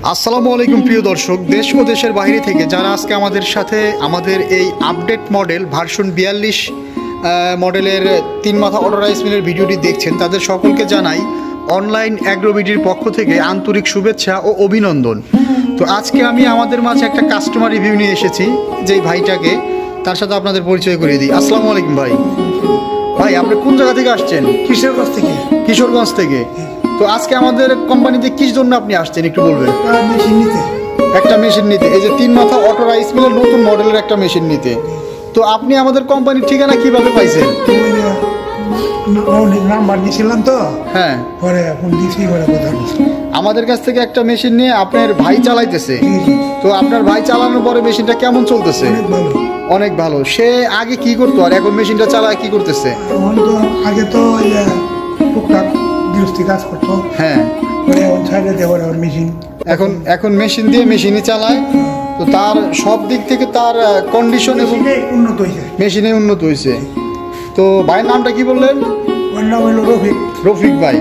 আসসালামু আলাইকুম প্রিয় দর্শক, দেশ ও দেশের বাইরে থেকে যারা আজকে আমাদের সাথে আমাদের এই আপডেট মডেল ভার্সন 42 মডেলের 3 মাথা অটো রাইস মিলের ভিডিওটি দেখছেন, তাদের সকলকে জানাই অনলাইন অ্যাগ্রোবিডির পক্ষ থেকে আন্তরিক শুভেচ্ছা ও অভিনন্দন। তো আজকে আমি আমাদের মাঝে একটা কাস্টমার রিভিউ নিয়ে এসেছি, যেই ভাইটাকে তার সাথে আপনাদের পরিচয় করিয়ে দিই। আসসালামু আলাইকুম ভাই। ভাই আপনি কোন জায়গা থেকে আসছেন? কিশোরগঞ্জ থেকে। কিশোরগঞ্জ থেকে। তো আজকে আমাদের কোম্পানিতে কিস জন্য আপনি আসছেন একটু বলবেন? মেশিন নিতে। একটা মেশিন নিতে, এই যে 3 মাথা অটো রাইস মিলের নতুন মডেলের একটা মেশিন নিতে। তো আপনি আমাদের কোম্পানির ঠিকানা কিভাবে পাইছেন? নাম্বার দিয়েছিলাম তো, হ্যাঁ, পরে ফোন দিয়েছি, পরে কথা বলছি। আমাদের কাছ থেকে একটা মেশিন নিয়ে আপনার ভাই চালাইতেছে। তো আপনার ভাই চালানোর পরে মেশিনটা কেমন চলতেছে? অনেক ভালো। অনেক ভালো। সে আগে কি করতো আর এখন মেশিনটা চালায় কি করতেছে? আগে তো টুকটাক গৃহস্থী কাজ করতো, হ্যাঁ, পরে সাইডে দেওয়ার মেশিন। এখন মেশিন দিয়ে মেশিনই চালায়। তো তার সব দিক থেকে তার কন্ডিশন এবং উন্নত হয়েছে, মেশিনে উন্নত হয়েছে। তো ভাইয়ের নামটা কি বললেন? ওর নাম হলো রফিক। রফিক ভাই।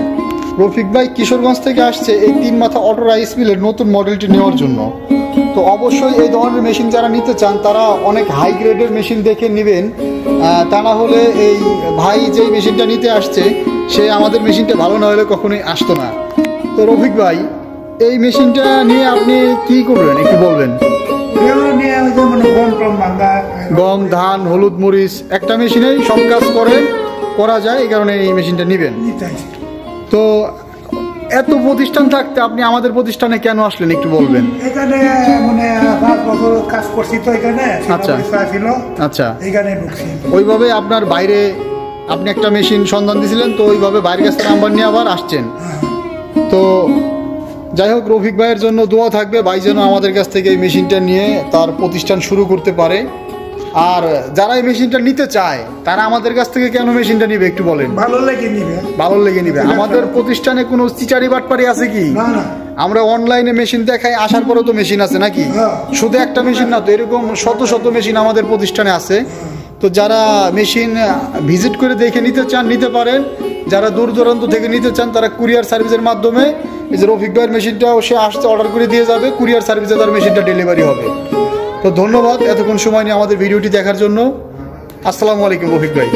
রফিক ভাই কিশোরগঞ্জ থেকে আসছে এই 3 মাথা অটো রাইস মিলের নতুন মডেলটি নেওয়ার জন্য। তো অবশ্যই এই ধরনের মেশিন যারা নিতে চান তারা অনেক হাই গ্রেডের মেশিন দেখে নেবেন, তা না হলে এই ভাই যেই মেশিনটা নিতে আসছে সে আমাদের মেশিনটা ভালো না হলে কখনোই আসতো না। তো রফিক ভাই, এই মেশিনটা নিয়ে আপনি কি করবেন একটু বলবেন? গম, ধান, হলুদ, মরিচ একটা মেশিনেই সব কাজ করা যায়, এই কারণে এই মেশিনটা নেবেন। তো এত প্রতিষ্ঠান থাকতে আপনি আমাদের প্রতিষ্ঠানে কেন আসলেন একটু বলবেন? এখানে মানে 5 বছর কাজ করছি তো এখানে। আচ্ছা ছিল, আচ্ছা, এখানে ঢুকছি। ওইভাবে আপনার বাইরে আপনি একটা মেশিন সন্ধান দিয়েছিলেন, তো ওইভাবে বাইরের কাছে নাম্বার নিয়ে আবার আসছেন। তো যাই হোক, রফিক ভাইয়ের জন্য দোয়া থাকবে, ভাই যেন আমাদের কাছ থেকে এই মেশিনটা নিয়ে তার প্রতিষ্ঠান শুরু করতে পারে। আর যারা এই মেশিনটা নিতে চায় তারা আমাদের কাছ থেকে কেন মেশিনটা নিবে একটু বলেন? ভালো লেগে নিবে। আমাদের প্রতিষ্ঠানে কোনো চিচারি বাটপারি আছে কি? না। আমরা অনলাইনে মেশিন দেখাই, আসার পরে তো মেশিন আছে নাকি? শুধু একটা মেশিন না, তো এরকম শত শত মেশিন আমাদের প্রতিষ্ঠানে আছে। তো যারা মেশিন ভিজিট করে দেখে নিতে চান নিতে পারেন। যারা দূর দূরান্ত থেকে নিতে চান তারা কুরিয়ার সার্ভিসের মাধ্যমে, এই যে রফিক ভাইয়ের মেশিনটাও সে আসতে অর্ডার করে দিয়ে যাবে, কুরিয়ার সার্ভিসে তার মেশিনটা ডেলিভারি হবে। তো ধন্যবাদ এতক্ষণ সময় নিয়ে আমাদের ভিডিওটি দেখার জন্য। আসসালামু আলাইকুম রফিক ভাই।